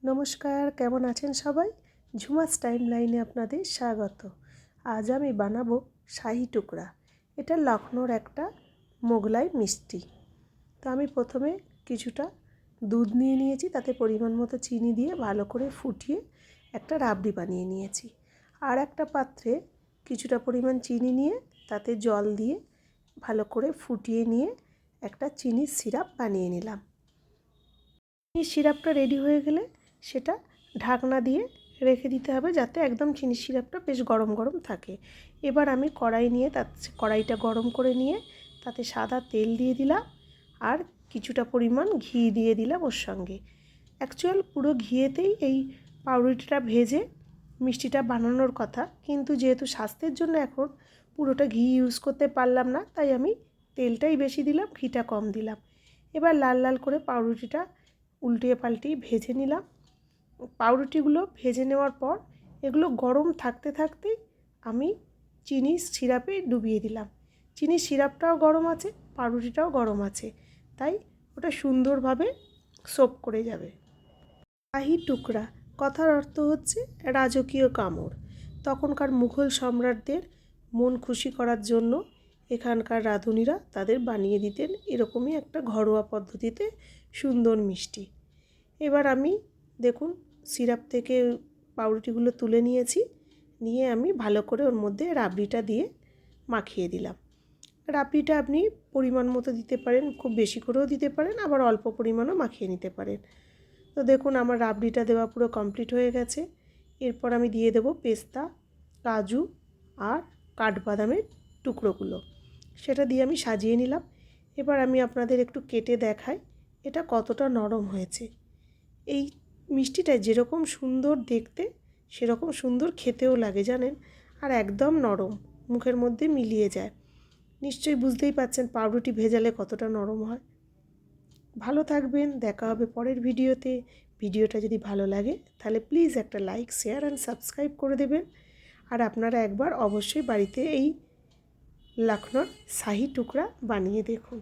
নমস্কার, কেমন আছেন সবাই? ঝুমাস টাইমলাইনে আপনাদের স্বাগত। আজ আমি বানাবো শাহি টুকরা। এটা লখনৌর একটা মোগলাই মিষ্টি। তো আমি প্রথমে কিছুটা দুধ নিয়ে নিয়েছি, তাতে পরিমাণ মতো চিনি দিয়ে ভালো করে ফুটিয়ে একটা রাবড়ি বানিয়ে নিয়েছি। আর একটা পাত্রে কিছুটা পরিমাণ চিনি নিয়ে তাতে জল দিয়ে ভালো করে ফুটিয়ে নিয়ে একটা চিনির সিরাপ বানিয়ে নিলাম। চিনির সিরাপটা রেডি হয়ে গেলে সেটা ঢাকনা দিয়ে রেখে দিতে হবে, যাতে একদম চিনির সিরাপটা বেশ গরম গরম থাকে। এবার আমি কড়াই নিয়ে কড়াইটা গরম করে নিয়ে তাতে সাদা তেল দিয়ে দিলাম আর কিছুটা পরিমাণ ঘি দিয়ে দিলাম ওর সঙ্গে। অ্যাকচুয়াল পুরো ঘিয়েতেই এই পাউরুটিটা ভেজে মিষ্টিটা বানানোর কথা, কিন্তু যেহেতু স্বাস্থ্যের জন্য এখন পুরোটা ঘি ইউজ করতে পারলাম না, তাই আমি তেলটাই বেশি দিলাম, ঘিটা কম দিলাম। এবার লাল লাল করে পাউরুটিটা উল্টিয়ে পাল্টিয়ে ভেজে নিলাম। পাউরুটিগুলো ভেজে নেওয়ার পর এগুলো গরম থাকতে থাকতেই আমি চিনির সিরাপে ডুবিয়ে দিলাম। চিনির সিরাপটাও গরম আছে, পাউরুটিটাও গরম আছে, তাই ওটা সুন্দরভাবে সোপ করে যাবে। শাহি টুকরা কথার অর্থ হচ্ছে রাজকীয় কামড়। তখনকার মুঘল সম্রাটদের মন খুশি করার জন্য এখানকার রাঁধুনিরা তাদের বানিয়ে দিতেন এরকমই একটা ঘরোয়া পদ্ধতিতে সুন্দর মিষ্টি। এবার আমি দেখুন সিরাপ থেকে পাউরুটিগুলো তুলে নিয়েছি, নিয়ে আমি ভালো করে ওর মধ্যে রাবড়িটা দিয়ে মাখিয়ে দিলাম। রাবড়িটা আপনি পরিমাণ মতো দিতে পারেন, খুব বেশি করেও দিতে পারেন, আবার অল্প পরিমাণও মাখিয়ে নিতে পারেন। তো দেখুন আমার রাবড়িটা দেওয়া পুরো কমপ্লিট হয়ে গেছে। এরপর আমি দিয়ে দেব পেস্তা, কাজু আর কাঠবাদামের টুকরোগুলো, সেটা দিয়ে আমি সাজিয়ে নিলাম। এবার আমি আপনাদের একটু কেটে দেখাই এটা কতটা নরম হয়েছে। এই মিষ্টিটা যেরকম সুন্দর দেখতে সেরকম সুন্দর খেতেও লাগে জানেন, আর একদম নরম, মুখের মধ্যে মিলিয়ে যায়। নিশ্চয়ই বুঝতেই পারছেন পাউরুটি ভেজালে কতটা নরম হয়। ভালো থাকবেন, দেখা হবে পরের ভিডিওতে। ভিডিওটা যদি ভালো লাগে তাহলে প্লিজ একটা লাইক, শেয়ার অ্যান্ড সাবস্ক্রাইব করে দেবেন। আর আপনারা একবার অবশ্যই বাড়িতে এই লখনৌর শাহি টুকরা বানিয়ে দেখুন।